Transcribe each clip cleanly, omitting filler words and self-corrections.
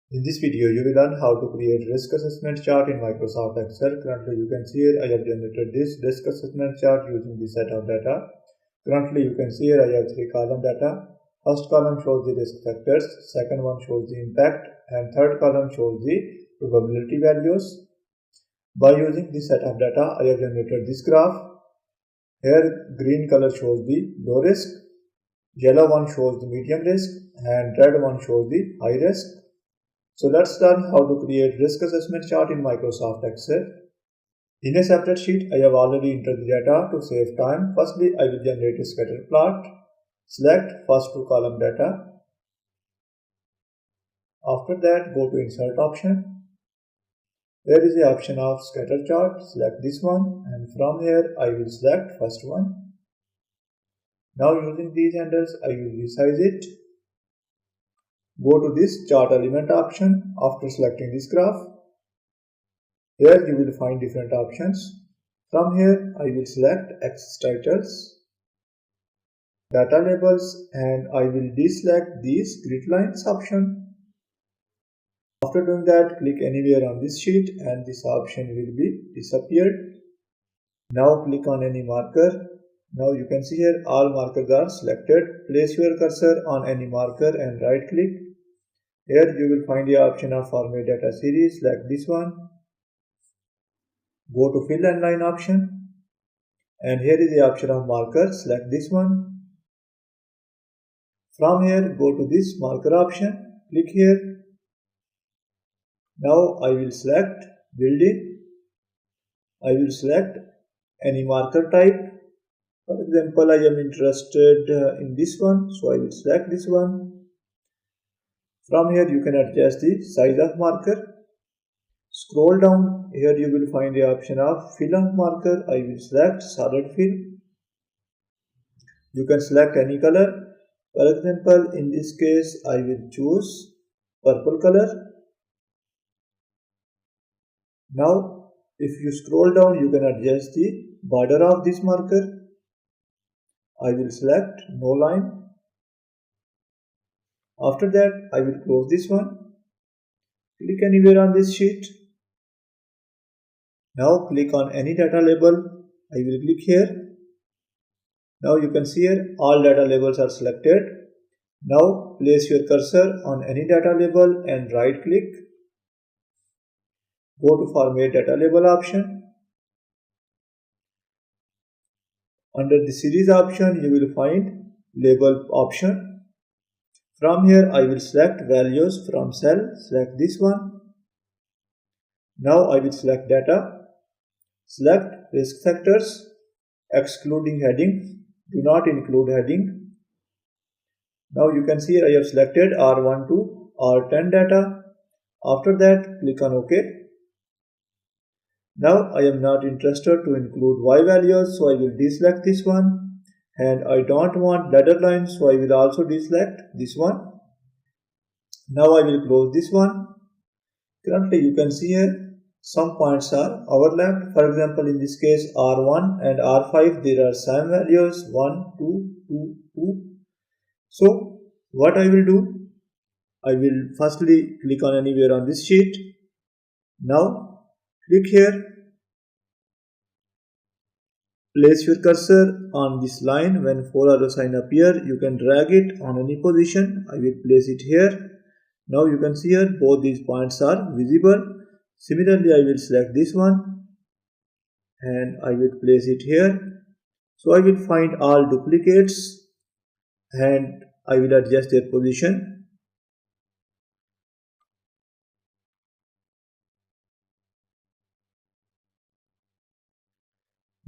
In this video, you will learn how to create risk assessment chart in Microsoft Excel. Currently, you can see here I have generated this risk assessment chart using this set of data. Currently, you can see here I have three column data. First column shows the risk factors, second one shows the impact, and third column shows the probability values. By using this set of data, I have generated this graph. Here, green color shows the low risk, yellow one shows the medium risk, and red one shows the high risk. So let's learn how to create risk assessment chart in Microsoft Excel. In a separate sheet, I have already entered the data to save time. Firstly, I will generate a scatter plot. Select first two column data. After that, go to insert option. There is the option of scatter chart. Select this one, and from here I will select first one. Now using these handles, I will resize it. Go to this chart element option after selecting this graph. Here you will find different options. From here I will select axis titles, data labels, and I will deselect these grid lines option. After doing that, click anywhere on this sheet and this option will be disappeared. Now click on any marker. Now you can see here all markers are selected. Place your cursor on any marker and right click. Here you will find the option of format data series, select this one. Go to fill and line option, and here is the option of marker, select this one. From here go to this marker option, click here. Now I will select building. I will select any marker type. For example, I am interested in this one, so I will select this one. From here you can adjust the size of marker. Scroll down, here you will find the option of fill of marker. I will select solid fill. You can select any color. For example, in this case I will choose purple color. Now if you scroll down, you can adjust the border of this marker. I will select no line. After that, I will close this one. Click anywhere on this sheet. Now click on any data label. I will click here. Now you can see here all data labels are selected. Now place your cursor on any data label and right click. Go to format data label option. Under the series option, you will find label option. From here, I will select values from cell, select this one. Now I will select data, select risk factors, excluding heading, do not include heading. Now you can see I have selected R1 to R10 data. After that, click on OK. Now I am not interested to include Y values, so I will deselect this one. And I don't want ladder lines, so I will also deselect this one. Now I will close this one. Currently you can see here some points are overlapped. For example, in this case R1 and R5 there are same values 1, 2, 2, 2. So what I will do, I will firstly click on anywhere on this sheet. Now click here. Place your cursor on this line. When 4 arrow sign appear, you can drag it on any position. I will place it here. Now you can see here both these points are visible. Similarly, I will select this one and I will place it here. So I will find all duplicates and I will adjust their position.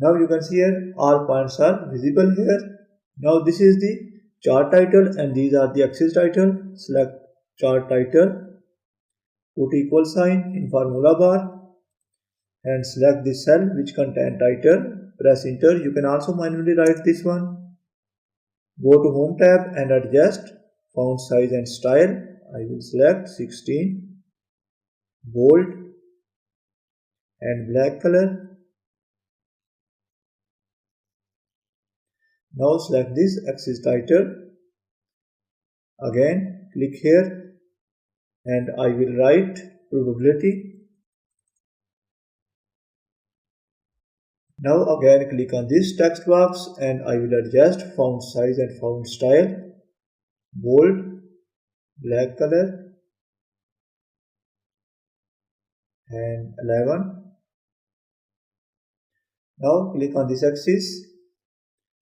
Now you can see here all points are visible here. Now this is the chart title and these are the axis title. Select chart title, put equal sign in formula bar and select the cell which contain title. Press enter. You can also manually write this one. Go to home tab and adjust font size and style. I will select 16, bold and black color. Now select this axis title. Again click here and I will write probability. Now again click on this text box and I will adjust font size and font style, bold, black color and 11. Now click on this axis.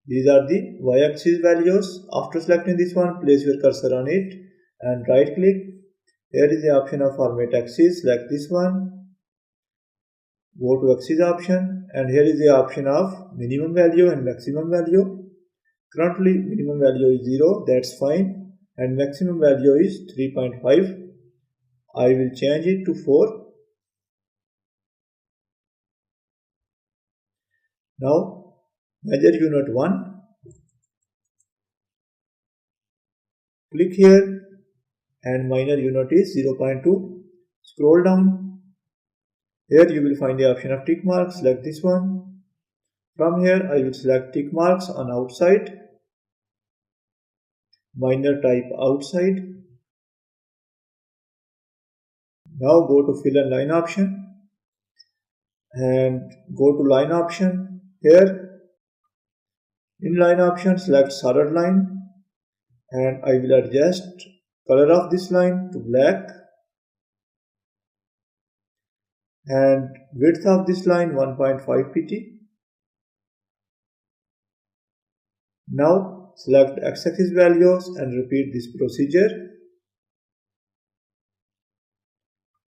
These are the y-axis values. After selecting this one, place your cursor on it and right click. Here is the option of format axis. Select this one. Go to axis option and here is the option of minimum value and maximum value. Currently minimum value is 0, that's fine, and maximum value is 3.5. I will change it to 4. Now measure unit 1. Click here and minor unit is 0.2. Scroll down. Here you will find the option of tick mark. Select this one. From here I will select tick marks on outside. Minor type outside. Now go to fill and line option and go to line option. Here in line option select solid line and I will adjust color of this line to black and width of this line 1.5 pt. Now select x-axis values and repeat this procedure.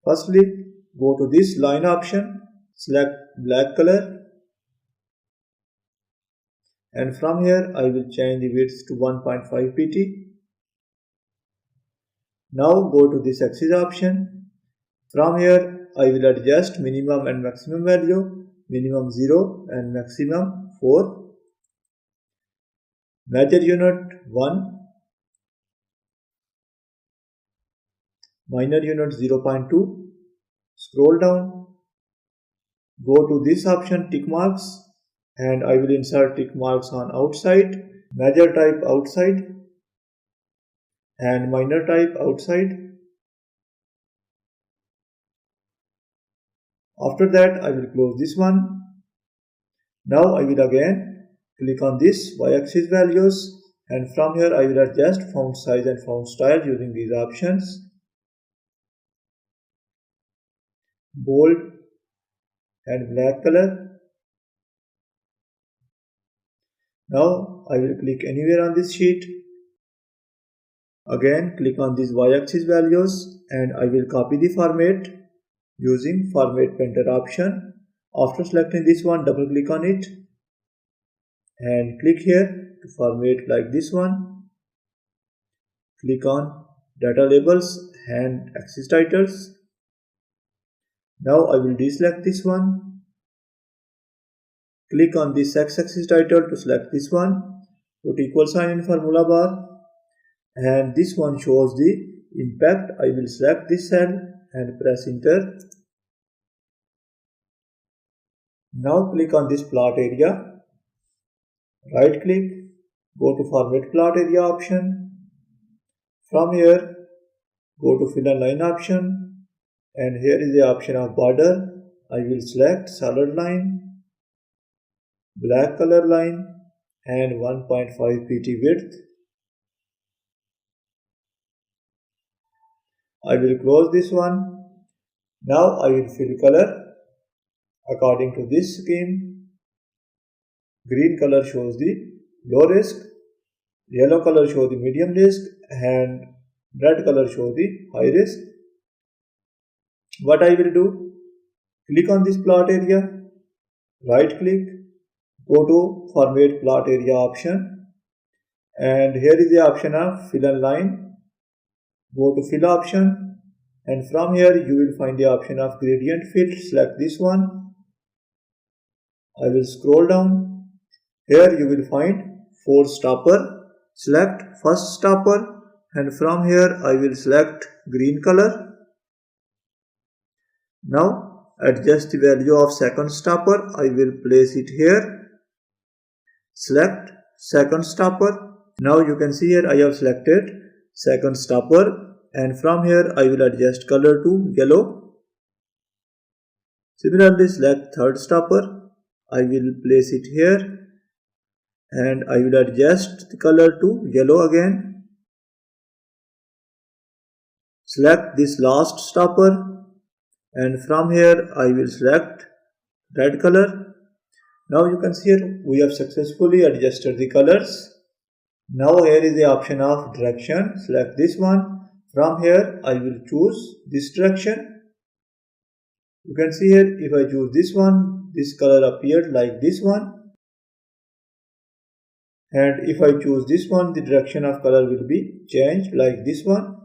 Firstly, go to this line option, select black color and from here I will change the width to 1.5 pt. Now go to this axis option. From here I will adjust minimum and maximum value, minimum 0 and maximum 4. Measure unit 1, minor unit 0.2. Scroll down, go to this option tick marks and I will insert tick marks on outside, measure type outside and minor type outside. After that I will close this one. Now I will again click on this y-axis values and from here I will adjust font size and font style using these options. Bold and black color. Now I will click anywhere on this sheet. Again click on these y-axis values and I will copy the format using format painter option. After selecting this one, double click on it and click here to format like this one. Click on data labels and axis titles. Now I will deselect this one. Click on this x-axis title to select this one. Put equal sign in formula bar and this one shows the impact. I will select this cell and press enter. Now click on this plot area. Right click, go to format plot area option. From here, go to fill and line option and here is the option of border. I will select solid line, black color line and 1.5 pt width. I will close this one. Now I will fill color according to this scheme. Green color shows the low risk, yellow color shows the medium risk and red color shows the high risk. What I will do, click on this plot area, right click, go to format plot area option and here is the option of fill and line. Go to fill option and from here you will find the option of gradient fill. Select this one. I will scroll down. Here you will find 4 stopper. Select first stopper and from here I will select green color. Now adjust the value of second stopper. I will place it here. Select second stopper. Now you can see here I have selected second stopper and from here I will adjust color to yellow. Similarly, select third stopper. I will place it here and I will adjust the color to yellow again. Select this last stopper and from here I will select red color. Now you can see here we have successfully adjusted the colors. Now here is the option of direction. Select this one. From here I will choose this direction. You can see here if I choose this one, this color appeared like this one. And if I choose this one, the direction of color will be changed like this one.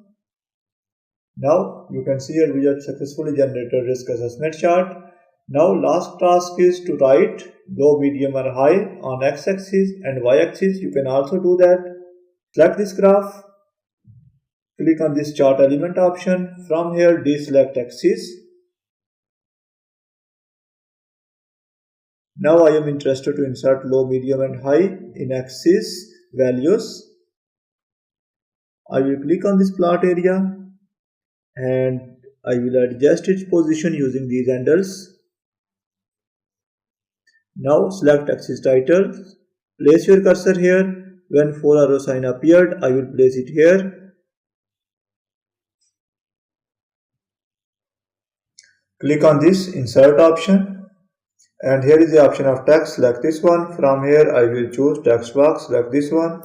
Now you can see here we have successfully generated risk assessment chart. Now last task is to write low, medium or high on x-axis and y-axis. You can also do that. Select this graph. Click on this chart element option. From here deselect axis. Now I am interested to insert low, medium and high in axis values. I will click on this plot area and I will adjust its position using these handles. Now select axis title. Place your cursor here. When 4 arrow sign appeared, I will place it here. Click on this insert option. And here is the option of text. Select this one. From here I will choose text box. Select this one.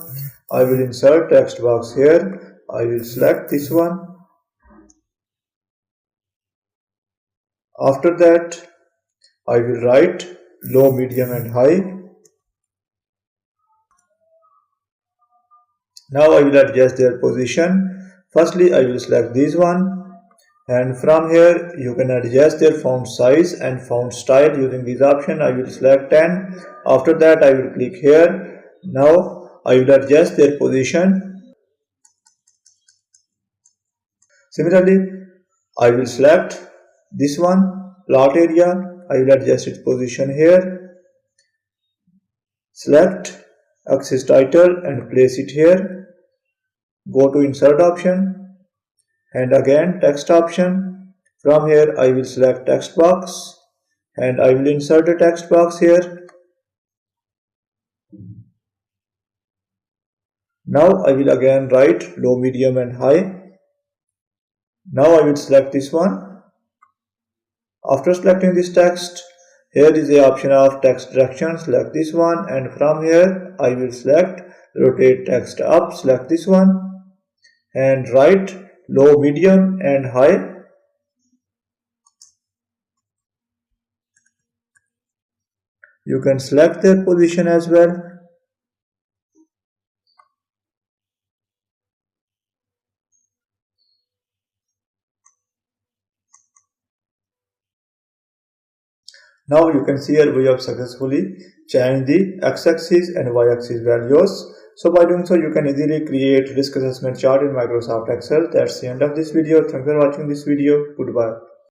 I will insert text box here. I will select this one. After that I will write low, medium and high. Now I will adjust their position. Firstly I will select this one. And from here you can adjust their font size and font style using this option. I will select 10. After that I will click here. Now I will adjust their position. Similarly I will select this one, plot area. I will adjust its position here. Select axis title and place it here. Go to insert option and again text option. From here I will select text box and I will insert a text box here. Now I will again write low, medium and high. Now I will select this one. After selecting this text, here is the option of text direction. Select this one and from here I will select rotate text up. Select this one and write low, medium and high. You can select their position as well. Now you can see here we have successfully changed the x-axis and y-axis values. So by doing so you can easily create risk assessment chart in Microsoft Excel. That's the end of this video. Thanks for watching this video. Goodbye.